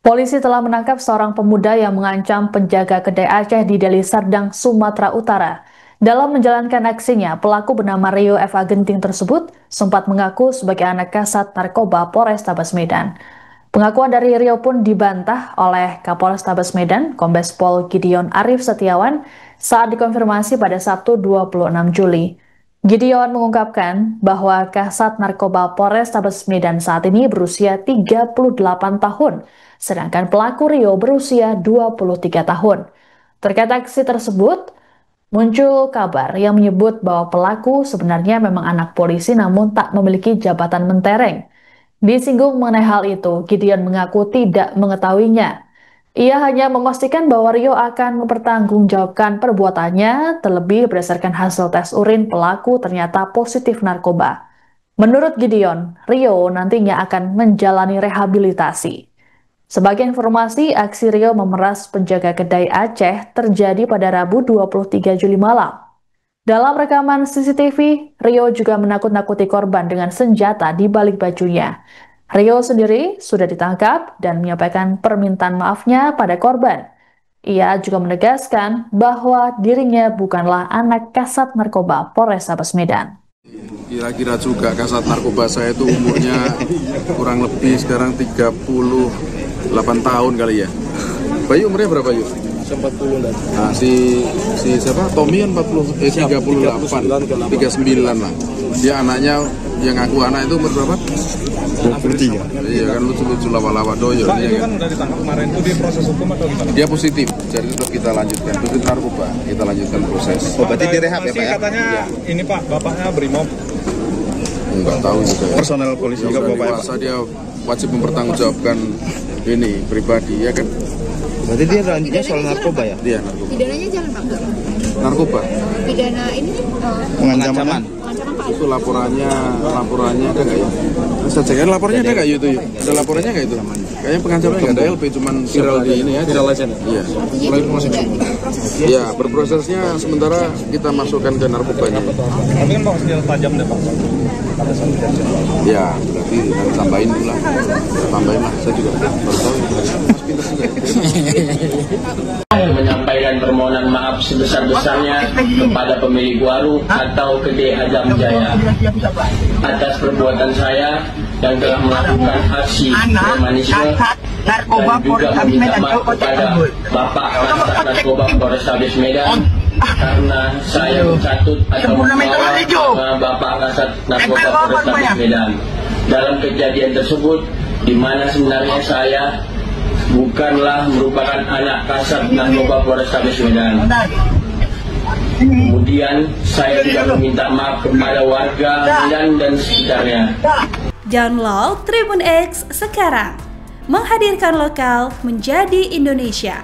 Polisi telah menangkap seorang pemuda yang mengancam penjaga kedai Aceh di Deli Serdang, Sumatera Utara. Dalam menjalankan aksinya, pelaku bernama Rio F. Agenting tersebut sempat mengaku sebagai anak kasat narkoba Polrestabes Medan. Pengakuan dari Rio pun dibantah oleh Kapolrestabes Medan, Kombes Pol Gideon Arif Setiawan, saat dikonfirmasi pada Sabtu 26 Juli. Gideon mengungkapkan bahwa kasat narkoba Polrestabes Medan saat ini berusia 38 tahun, sedangkan pelaku Rio berusia 23 tahun. Terkait aksi tersebut, muncul kabar yang menyebut bahwa pelaku sebenarnya memang anak polisi namun tak memiliki jabatan mentereng. Disinggung mengenai hal itu, Gideon mengaku tidak mengetahuinya. Ia hanya memastikan bahwa Rio akan mempertanggungjawabkan perbuatannya, terlebih berdasarkan hasil tes urin pelaku ternyata positif narkoba. Menurut Gideon, Rio nantinya akan menjalani rehabilitasi. Sebagai informasi, aksi Rio memeras penjaga kedai Aceh terjadi pada Rabu 23 Juli malam. Dalam rekaman CCTV, Rio juga menakut-nakuti korban dengan senjata di balik bajunya. Rio sendiri sudah ditangkap dan menyampaikan permintaan maafnya pada korban. Ia juga menegaskan bahwa dirinya bukanlah anak kasat narkoba Polrestabes Medan. Kira-kira juga kasat narkoba saya itu umurnya kurang lebih sekarang 38 tahun kali ya. Bayu umurnya berapa Bayu? 40 lah. Nah, si siapa? Tommy kan 38, 39 lah. Dia anaknya yang aku anak itu umur berapa? 23. Iya kan lucu-lucu lawa-lawa doyo. Pak, iya, itu kan udah ditangkap kemarin itu di proses hukum atau gimana? Dia positif, jadi tetap kita lanjutkan. Positif narkoba, kita lanjutkan proses. Oh, berarti direhab ya Pak ya? Katanya ini Pak, bapaknya Brimob. Enggak tahu itu saya. Personel polisi juga bapak ya Pak? Dia wajib mempertanggungjawabkan ini pribadi ya kan. Berarti dia lanjutnya soal narkoba ya? Dia narkoba. Pidananya jangan Pak. Narkoba. Pidana ini Pengancaman. ancaman Pak. Itu laporannya ada nggak ya? Saya cek laporannya ada nggak itu? Ada laporannya nggak itu? Kayaknya pengancamannya nggak ada LP, cuman viral di ini ya. Viral aja. Iya. Ya, berprosesnya sementara kita masukkan ke narkobanya. Tapi kan Pak senjata tajam deh Pak. Ya, berarti nanti tambahin dulu lah. Tambahin lah, saya juga baru tahu. Mas pintar juga. Menyampaikan permohonan maaf sebesar-besarnya kepada pemilik warung atau kedai Ajam Jaya atas perbuatan saya yang telah melakukan aksi premanisme dan juga meminta maaf kepada Bapak Kasat Narkoba Polrestabes Medan karena saya mencatut atau membawa nama Bapak Kasat Narkoba Polrestabes Medan dalam kejadian tersebut, di mana sebenarnya saya bukanlah merupakan anak kasat narkoba Polrestabes Medan. Kemudian saya juga meminta maaf kepada warga Medan dan sekitarnya. Download Tribun X sekarang, menghadirkan lokal menjadi Indonesia.